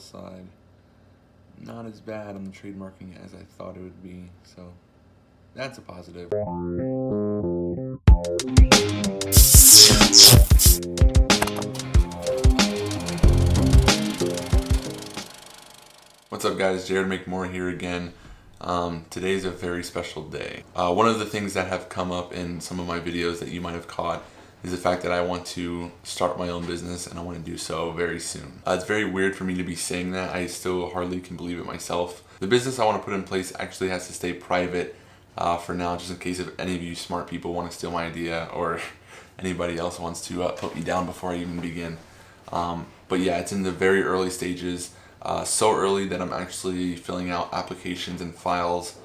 side. Not as bad on the trademarking as I thought it would be, so that's a positive. What's up guys, Jared McMore here again. Today's a very special day. One of the things that have come up in some of my videos that you might have caught is the fact that I want to start my own business and I want to do so very soon. It's very weird for me to be saying that. I still hardly can believe it myself. The business I want to put in place actually has to stay private for now, just in case if any of you smart people want to steal my idea or anybody else wants to put me down before I even begin. But yeah, it's in the very early stages. So early that I'm actually filling out applications and files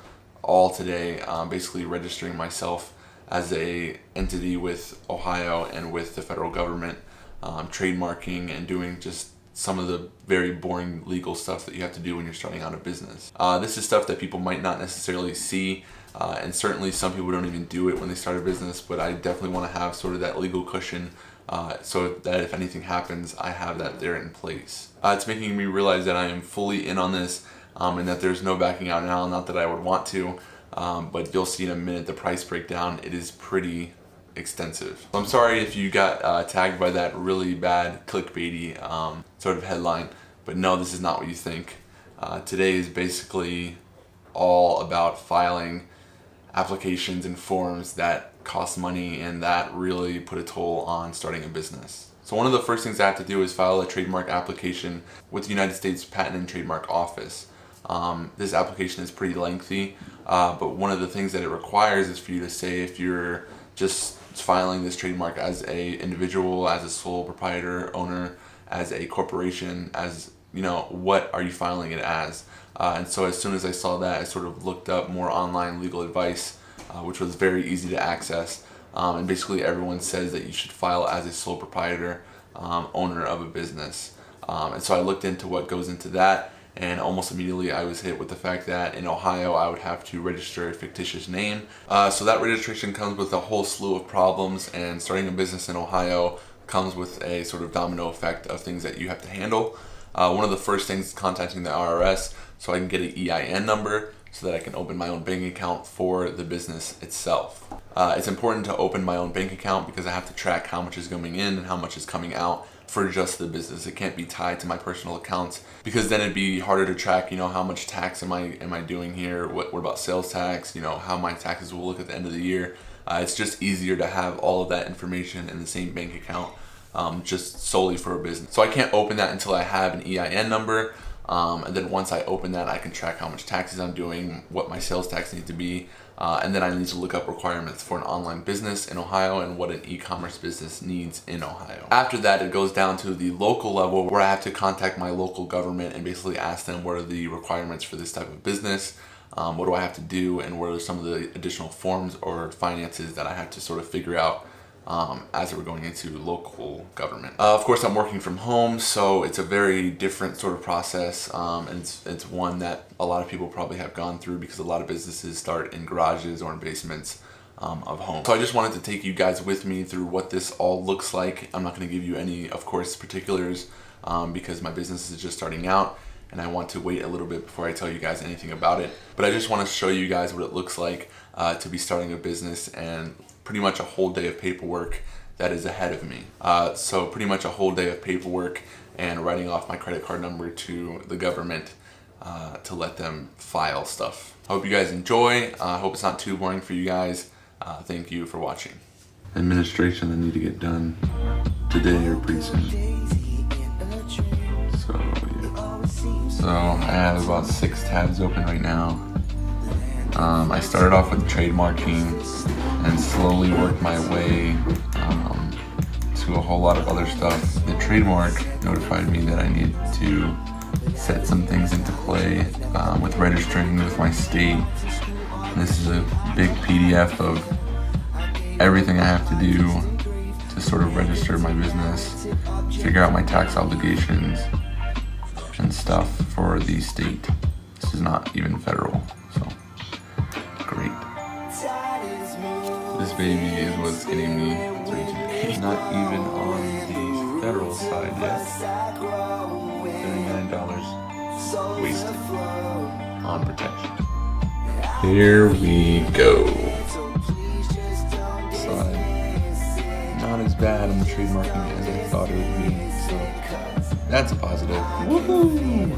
all today, basically registering myself as a entity with Ohio and with the federal government, trademarking and doing just some of the very boring legal stuff that you have to do when you're starting out a business. This is stuff that people might not necessarily see, and certainly some people don't even do it when they start a business, but I definitely want to have sort of that legal cushion so that if anything happens, I have that there in place. It's making me realize that I am fully in on this and that there's no backing out now, not that I would want to, but you'll see in a minute the price breakdown. It is pretty extensive. I'm sorry if you got tagged by that really bad clickbaity sort of headline, but no, this is not what you think. Today is basically all about filing applications and forms that cost money and that really put a toll on starting a business. So one of the first things I have to do is file a trademark application with the United States Patent and Trademark Office. This application is pretty lengthy, but one of the things that it requires is for you to say if you're just filing this trademark as a individual, as a sole proprietor, owner, as a corporation, as what are you filing it as? And so as soon as I saw that, I sort of looked up more online legal advice, which was very easy to access. And basically everyone says that you should file as a sole proprietor, owner of a business. And so I looked into what goes into that, and almost immediately I was hit with the fact that in Ohio I would have to register a fictitious name. So that registration comes with a whole slew of problems, and starting a business in Ohio comes with a sort of domino effect of things that you have to handle. One of the first things is contacting the IRS so I can get an EIN number so that I can open my own bank account for the business itself. It's important to open my own bank account because I have to track how much is going in and how much is coming out for just the business. It can't be tied to my personal accounts because then it'd be harder to track, how much tax am I doing here? What about sales tax? How my taxes will look at the end of the year. It's just easier to have all of that information in the same bank account, just solely for a business. So I can't open that until I have an EIN number. And then once I open that, I can track how much taxes I'm doing, what my sales tax need to be, and then I need to look up requirements for an online business in Ohio and what an e-commerce business needs in Ohio. After that, it goes down to the local level where I have to contact my local government and basically ask them what are the requirements for this type of business, what do I have to do, and what are some of the additional forms or finances that I have to sort of figure out as we're going into local government. Of course, I'm working from home, so it's a very different sort of process, and it's one that a lot of people probably have gone through because a lot of businesses start in garages or in basements of homes. So I just wanted to take you guys with me through what this all looks like. I'm not going to give you any, of course, particulars because my business is just starting out and I want to wait a little bit before I tell you guys anything about it. But I just want to show you guys what it looks like to be starting a business and pretty much a whole day of paperwork that is ahead of me. So pretty much a whole day of paperwork and writing off my credit card number to the government to let them file stuff. I hope you guys enjoy. I hope it's not too boring for you guys. Thank you for watching. Administration that need to get done today or pretty soon. So yeah. So I have about 6 tabs open right now. I started off with trademarking and slowly worked my way to a whole lot of other stuff. The trademark notified me that I need to set some things into play with registering with my state. And this is a big PDF of everything I have to do to sort of register my business, figure out my tax obligations and stuff for the state. This is not even federal, so great. This baby is what's getting me through today. Not even on the federal side yet. 39 $300 wasted on protection. Here we go. So not as bad on the trademarking as I thought it would be. So that's a positive. Woohoo!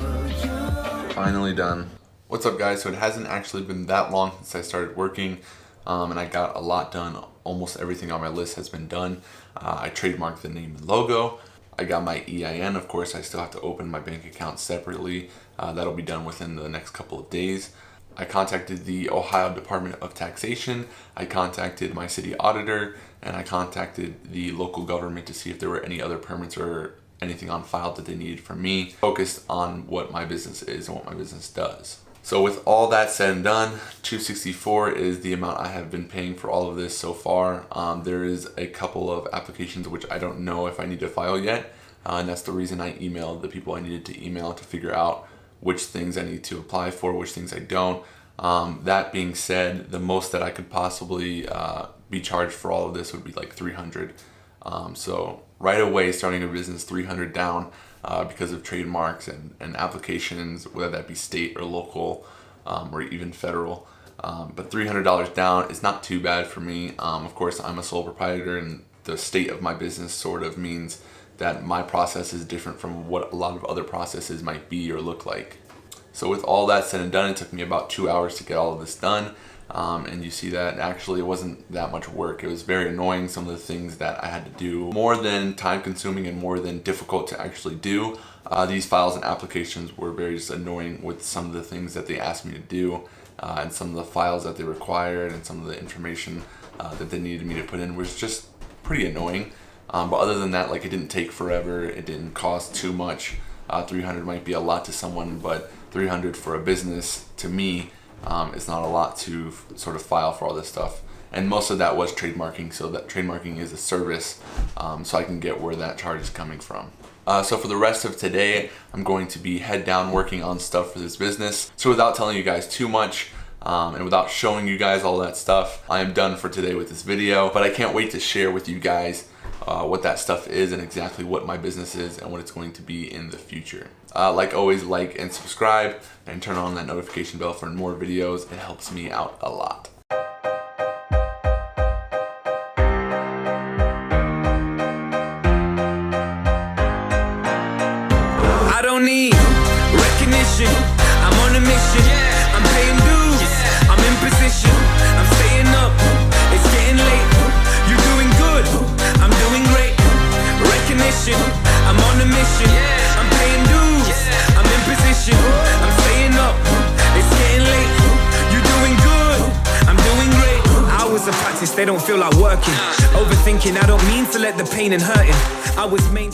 Finally done. What's up, guys? So it hasn't actually been that long since I started working, and I got a lot done. Almost everything on my list has been done. I trademarked the name and logo. I got my EIN. Of course, I still have to open my bank account separately. That'll be done within the next couple of days. I contacted the Ohio Department of Taxation. I contacted my city auditor, and I contacted the local government to see if there were any other permits or anything on file that they needed from me, focused on what my business is and what my business does. So with all that said and done, $264 is the amount I have been paying for all of this so far. There is a couple of applications which I don't know if I need to file yet, and that's the reason I emailed the people I needed to email to figure out which things I need to apply for, which things I don't. That being said, the most that I could possibly be charged for all of this would be like $300. So right away, starting a business, $300 down because of trademarks and applications, whether that be state or local or even federal. But $300 down is not too bad for me. Of course, I'm a sole proprietor, and the state of my business sort of means that my process is different from what a lot of other processes might be or look like. So with all that said and done, it took me about 2 hours to get all of this done. And you see that actually it wasn't that much work. It was very annoying, some of the things that I had to do. More than time consuming and more than difficult to actually do. These files and applications were very just annoying with some of the things that they asked me to do, and some of the files that they required, and some of the information that they needed me to put in was just pretty annoying. But other than that, like, it didn't take forever. It didn't cost too much. $300 might be a lot to someone, but $300 for a business, to me, it's not a lot to sort of file for all this stuff. And most of that was trademarking, so that trademarking is a service, so I can get where that charge is coming from. So for the rest of today, I'm going to be head down working on stuff for this business. So without telling you guys too much, and without showing you guys all that stuff, I am done for today with this video. But I can't wait to share with you guys what that stuff is and exactly what my business is and what it's going to be in the future. Like always, like and subscribe and turn on that notification bell for more videos. It helps me out a lot. I don't need recognition. I'm on a mission. I'm paying dues. I'm in position. I'm staying up. It's getting late. You're doing good. I'm doing great. Recognition. I'm on a mission. I'm paying dues. I'm in position. I'm staying up. It's getting late. You're doing good. I'm doing great. Hours of practice, they don't feel like working. Overthinking, I don't mean to let the pain and hurting. I was main